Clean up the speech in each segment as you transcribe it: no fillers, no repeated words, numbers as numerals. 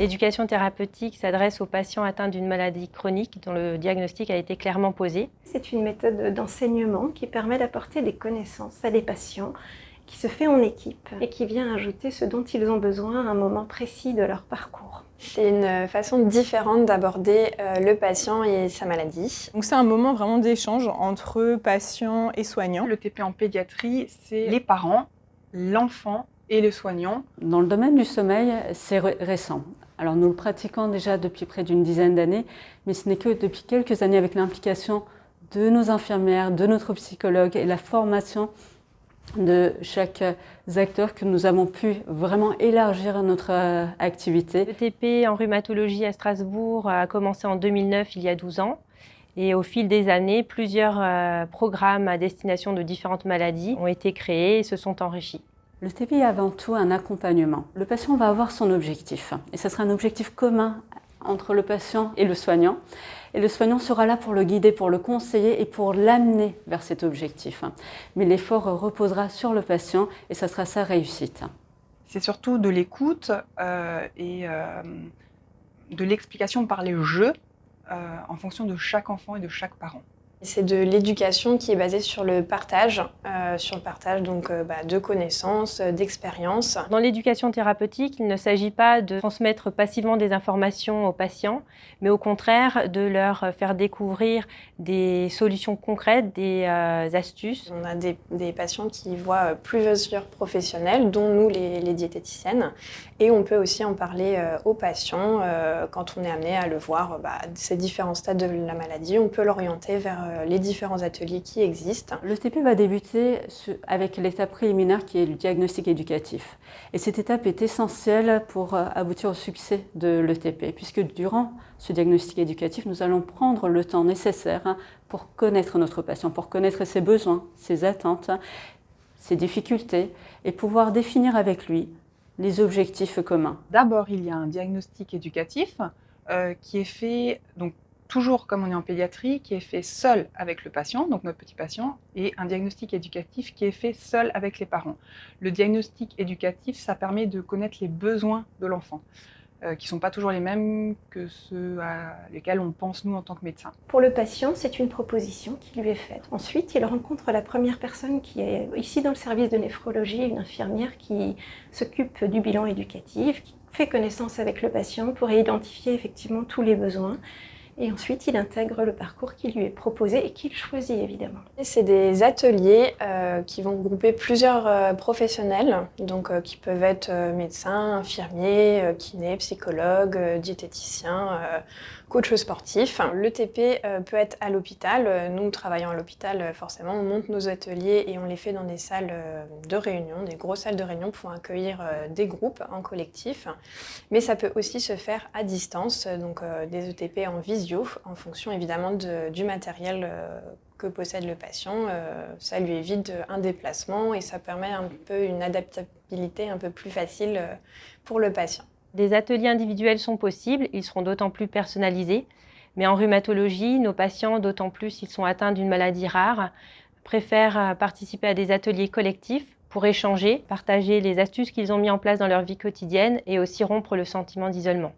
L'éducation thérapeutique s'adresse aux patients atteints d'une maladie chronique dont le diagnostic a été clairement posé. C'est une méthode d'enseignement qui permet d'apporter des connaissances à des patients, qui se fait en équipe et qui vient ajouter ce dont ils ont besoin à un moment précis de leur parcours. C'est une façon différente d'aborder le patient et sa maladie. Donc c'est un moment vraiment d'échange entre patients et soignants. Le TP en pédiatrie, c'est les parents, l'enfant et le soignant. Dans le domaine du sommeil, c'est récent. Alors nous le pratiquons déjà depuis près d'une dizaine d'années, mais ce n'est que depuis quelques années avec l'implication de nos infirmières, de notre psychologue et la formation de chaque acteur que nous avons pu vraiment élargir notre activité. Le TP en rhumatologie à Strasbourg a commencé en 2009, il y a 12 ans. Et au fil des années, plusieurs programmes à destination de différentes maladies ont été créés et se sont enrichis. Le TP est avant tout un accompagnement. Le patient va avoir son objectif et ce sera un objectif commun entre le patient et le soignant. Et le soignant sera là pour le guider, pour le conseiller et pour l'amener vers cet objectif. Mais l'effort reposera sur le patient et ça sera sa réussite. C'est surtout de l'écoute et de l'explication par les jeux en fonction de chaque enfant et de chaque parent. C'est de l'éducation qui est basée sur le partage donc, de connaissances, d'expériences. Dans l'éducation thérapeutique, il ne s'agit pas de transmettre passivement des informations aux patients, mais au contraire de leur faire découvrir des solutions concrètes, des astuces. On a des patients qui voient plusieurs professionnels, dont nous les diététiciennes, et on peut aussi en parler aux patients quand on est amené à le voir, ces différents stades de la maladie, on peut l'orienter vers les différents ateliers qui existent. Le TP va débuter avec l'étape préliminaire qui est le diagnostic éducatif. Et cette étape est essentielle pour aboutir au succès de l'ETP, puisque durant ce diagnostic éducatif, nous allons prendre le temps nécessaire pour connaître notre patient, pour connaître ses besoins, ses attentes, ses difficultés, et pouvoir définir avec lui les objectifs communs. D'abord, il y a un diagnostic éducatif qui est fait, donc, toujours comme on est en pédiatrie, qui est fait seul avec le patient, donc notre petit patient, et un diagnostic éducatif qui est fait seul avec les parents. Le diagnostic éducatif, ça permet de connaître les besoins de l'enfant, qui ne sont pas toujours les mêmes que ceux à lesquels on pense nous en tant que médecins. Pour le patient, c'est une proposition qui lui est faite. Ensuite, il rencontre la première personne qui est ici dans le service de néphrologie, une infirmière qui s'occupe du bilan éducatif, qui fait connaissance avec le patient pour identifier effectivement tous les besoins. Et ensuite, il intègre le parcours qui lui est proposé et qu'il choisit évidemment. C'est des ateliers qui vont regrouper plusieurs professionnels, donc qui peuvent être médecins, infirmiers, kinés, psychologues, diététiciens, coachs sportifs. Le TP peut être à l'hôpital. Nous, travaillant à l'hôpital, forcément, on monte nos ateliers et on les fait dans des salles de réunion, des grosses salles de réunion pour accueillir des groupes en collectif. Mais ça peut aussi se faire à distance, donc des ETP en visio, en fonction évidemment du matériel que possède le patient. Ça lui évite un déplacement et ça permet un peu une adaptabilité un peu plus facile pour le patient. Des ateliers individuels sont possibles, ils seront d'autant plus personnalisés. Mais en rhumatologie, nos patients, d'autant plus s'ils sont atteints d'une maladie rare, préfèrent participer à des ateliers collectifs pour échanger, partager les astuces qu'ils ont mis en place dans leur vie quotidienne et aussi rompre le sentiment d'isolement.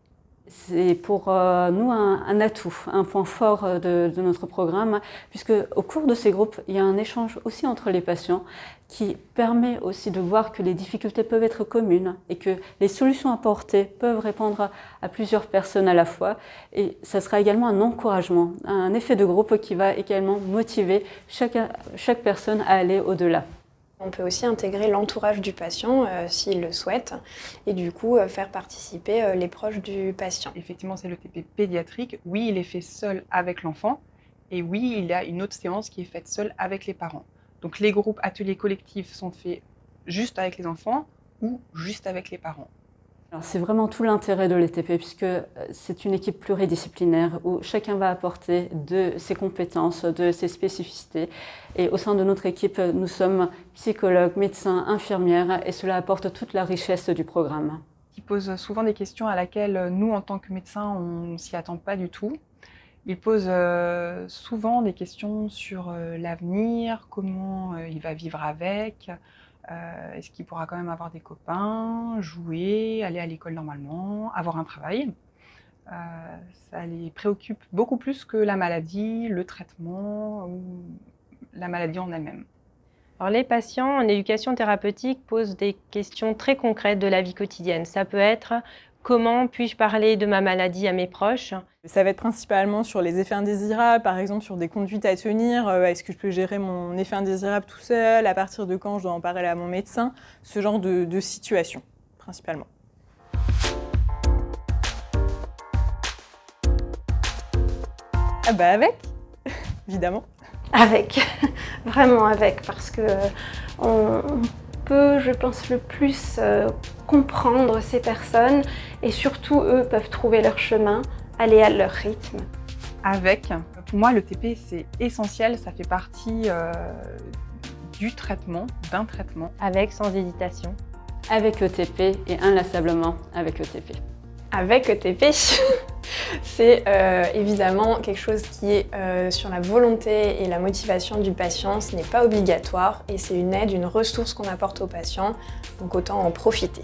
C'est pour nous un atout, un point fort de notre programme, puisque au cours de ces groupes, il y a un échange aussi entre les patients qui permet aussi de voir que les difficultés peuvent être communes et que les solutions apportées peuvent répondre à plusieurs personnes à la fois. Et ça sera également un encouragement, un effet de groupe qui va également motiver chaque personne à aller au-delà. On peut aussi intégrer l'entourage du patient s'il le souhaite et du coup faire participer les proches du patient. Effectivement, c'est le TP pédiatrique. Oui, il est fait seul avec l'enfant et oui, il y a une autre séance qui est faite seule avec les parents. Donc les groupes ateliers collectifs sont faits juste avec les enfants ou juste avec les parents. C'est vraiment tout l'intérêt de l'ETP puisque c'est une équipe pluridisciplinaire où chacun va apporter de ses compétences, de ses spécificités. Et au sein de notre équipe, nous sommes psychologues, médecins, infirmières et cela apporte toute la richesse du programme. Qui pose souvent des questions à laquelle nous, en tant que médecins, on ne s'y attend pas du tout. Il pose souvent des questions sur l'avenir, comment il va vivre avec, Est-ce qu'il pourra quand même avoir des copains, jouer, aller à l'école normalement, avoir un travail? Ça les préoccupe beaucoup plus que la maladie, le traitement ou la maladie en elle-même. Alors, les patients en éducation thérapeutique posent des questions très concrètes de la vie quotidienne. Ça peut être « Comment puis-je parler de ma maladie à mes proches ?» Ça va être principalement sur les effets indésirables, par exemple sur des conduites à tenir. Est-ce que je peux gérer mon effet indésirable tout seul? À partir de quand je dois en parler à mon médecin? Ce genre de situation, principalement. Ah bah avec, évidemment. Avec, vraiment avec, parce que on peut, je pense, le plus comprendre ces personnes et surtout, eux peuvent trouver leur chemin, aller à leur rythme. Avec, pour moi, le TP, c'est essentiel, ça fait partie du traitement, d'un traitement. Avec, sans hésitation. Avec ETP et inlassablement avec ETP. Avec ETP, c'est évidemment quelque chose qui est sur la volonté et la motivation du patient. Ce n'est pas obligatoire et c'est une aide, une ressource qu'on apporte au patient, donc autant en profiter.